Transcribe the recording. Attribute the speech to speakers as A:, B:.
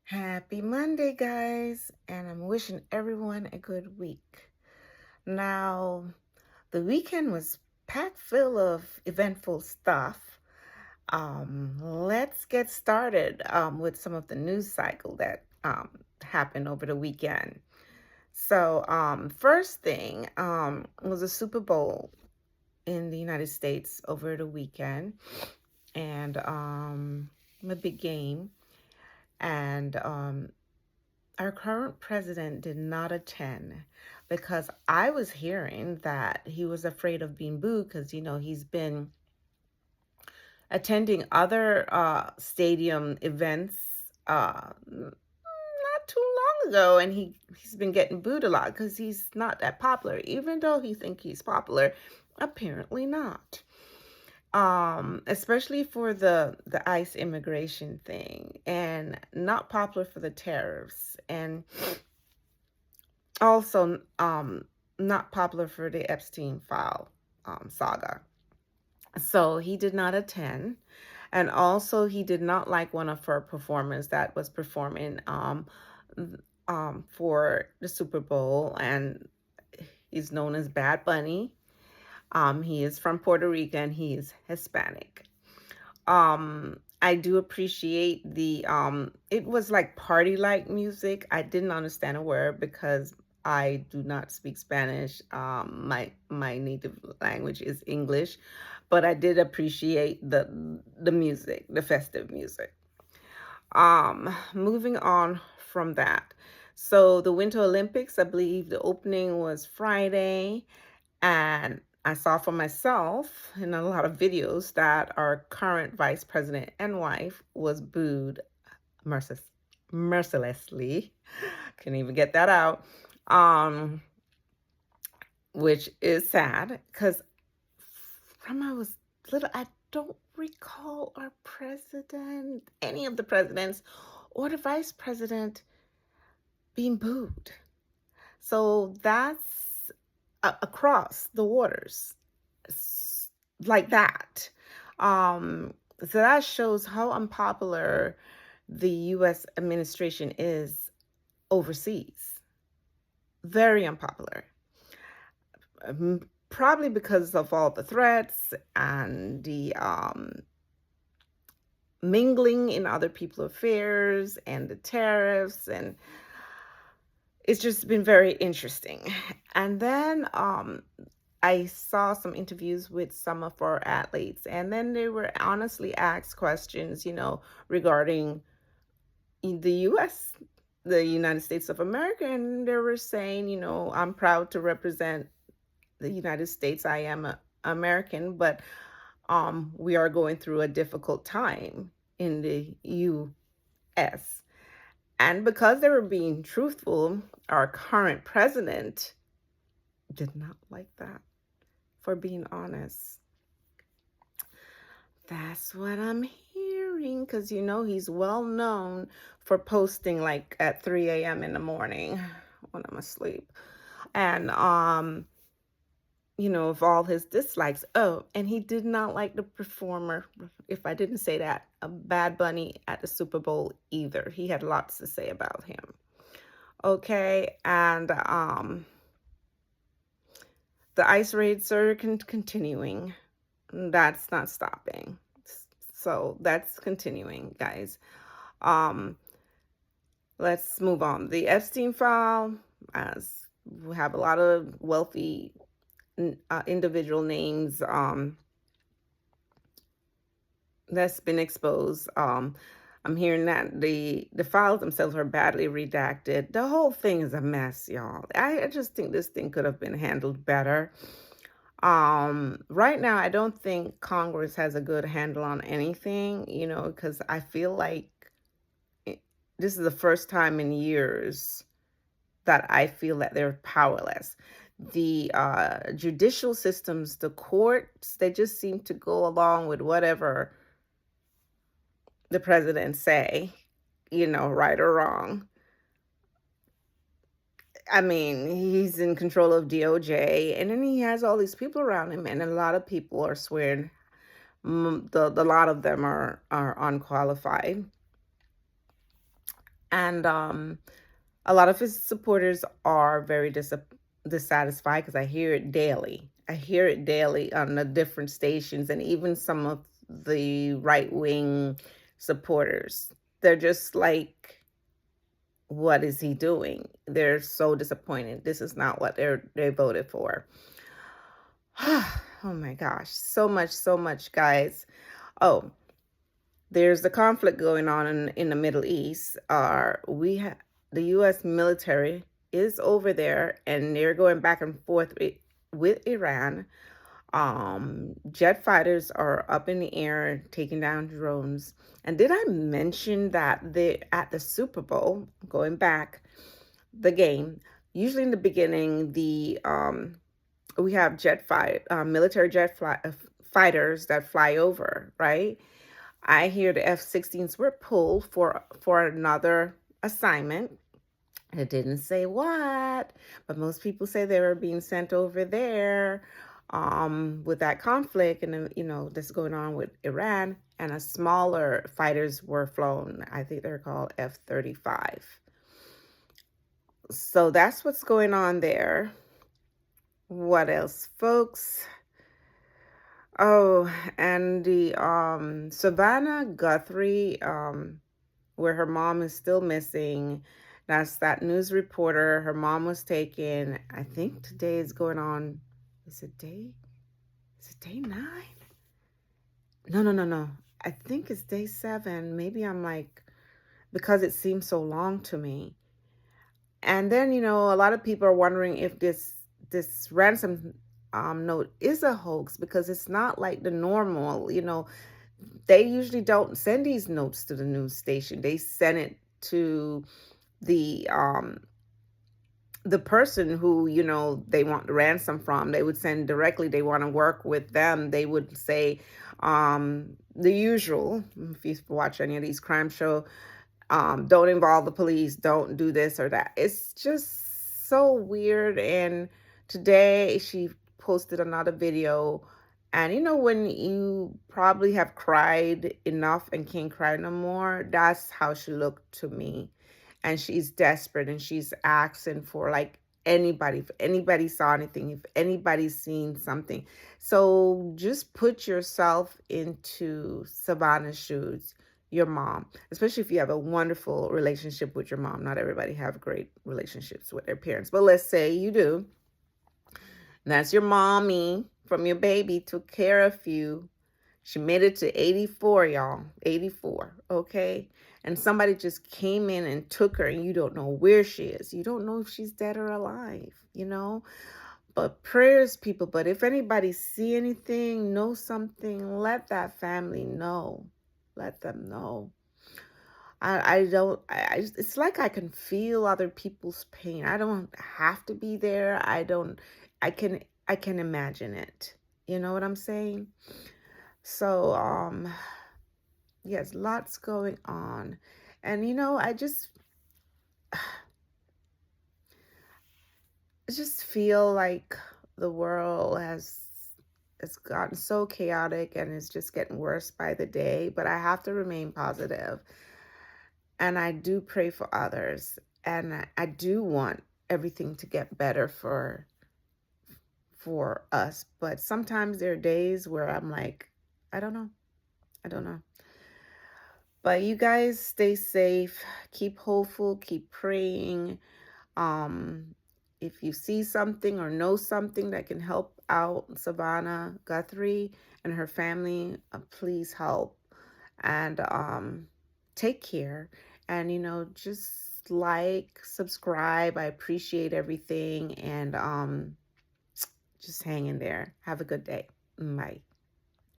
A: Happy Monday, guys, and I'm wishing everyone a good week. Now, the weekend was packed full of eventful stuff. Let's get started with some of the news cycle that happened over the weekend. So, first thing was a Super Bowl in the United States over the weekend, and a big game. And our current president did not attend because I was hearing that he was afraid of being booed because, he's been attending other stadium events not too long ago, and he's been getting booed a lot because he's not that popular, even though he think he's popular, apparently not. Especially for the ICE immigration thing, and not popular for the tariffs, and also not popular for the Epstein file saga. So he did not attend, and also he did not like one of her performers that was performing for the Super Bowl, and he's known as Bad Bunny. He is from Puerto Rico and he is Hispanic. I do appreciate the it was like party like music. I didn't understand a word because I do not speak Spanish. My native language is English, but I did appreciate the music, the festive music. Moving on from that. So the Winter Olympics, I believe the opening was Friday, and I saw for myself in a lot of videos that our current vice president and wife was booed mercilessly. Couldn't even get that out. Which is sad because from I was little, I don't recall our president, any of the presidents, or the vice president being booed. So that's across the waters, like that. So that shows how unpopular the U.S. administration is overseas. Very unpopular. Probably because of all the threats and the mingling in other people's affairs and the tariffs, and it's just been very interesting. And then I saw some interviews with some of our athletes, and then they were honestly asked questions, regarding the U.S., the United States of America, and they were saying, I'm proud to represent the United States. I am American, but we are going through a difficult time in the U.S. And because they were being truthful, our current president did not like that, for being honest. That's what I'm hearing, because he's well known for posting like at 3 a.m. in the morning when I'm asleep. And of all his dislikes. Oh, and he did not like the performer, if I didn't say that, a Bad Bunny at the Super Bowl either. He had lots to say about him. Okay, and the ICE raids are continuing. That's not stopping. So that's continuing, guys. Um, let's move on. The Epstein file, as we have a lot of wealthy individual names that's been exposed. I'm hearing that the files themselves are badly redacted. The whole thing is a mess, y'all. I just think this thing could have been handled better. Right now, I don't think Congress has a good handle on anything, because I feel like this is the first time in years that I feel that they're powerless. The judicial systems, the courts, they just seem to go along with whatever the president say, right or wrong. I mean, he's in control of DOJ, and then he has all these people around him, and a lot of people are swearing. The lot of them are unqualified. And a lot of his supporters are very dissatisfied because I hear it daily. I hear it daily on the different stations, and even some of the right wing supporters. They're just like, what is he doing? They're so disappointed. This is not what they voted for. Oh my gosh, so much, guys. Oh, there's the conflict going on in the Middle East. The U.S. military is over there, and they're going back and forth with Iran. Jet fighters are up in the air taking down drones. And did I mention that at the Super Bowl, going back the game, usually in the beginning, the we have military fighters that fly over, right? I hear the F-16s were pulled for another assignment. It didn't say what, but most people say they were being sent over there with that conflict and that's going on with Iran. And a smaller fighters were flown. I think they're called F-35. So that's what's going on there. What else, folks? Oh, and the Savannah Guthrie, where her mom is still missing. That's that news reporter. Her mom was taken. I think today is going on. Is it day 9? No, no, no, no. I think it's day 7. Maybe I'm like, because it seems so long to me. And then, a lot of people are wondering if this ransom note is a hoax, because it's not like the normal, they usually don't send these notes to the news station. They send it to the person who, they want the ransom from. They would send directly. They want to work with them. They would say the usual. If you watch any of these crime show, don't involve the police, don't do this or that. It's just so weird. And today she posted another video, and when you probably have cried enough and can't cry no more, that's how she looked to me. And she's desperate, and she's asking for like anybody, if anybody saw anything, if anybody's seen something. So just put yourself into Savannah's shoes, your mom, especially if you have a wonderful relationship with your mom. Not everybody have great relationships with their parents, but let's say you do. That's your mommy from your baby, took care of you. She made it to 84, y'all. 84, okay? And somebody just came in and took her, and you don't know where she is. You don't know if she's dead or alive, But prayers, people. But if anybody see anything, know something, let that family know. Let them know. I don't, it's like I can feel other people's pain. I don't have to be there. I can imagine it. You know what I'm saying? So, yes, lots going on. And, I just feel like the world has gotten so chaotic, and it's just getting worse by the day. But I have to remain positive. And I do pray for others. And I do want everything to get better for us. But sometimes there are days where I'm like, I don't know. I don't know. But you guys stay safe, keep hopeful, keep praying. If you see something or know something that can help out Savannah Guthrie and her family, please help. And take care. And, just like, subscribe. I appreciate everything. And just hang in there. Have a good day. Bye.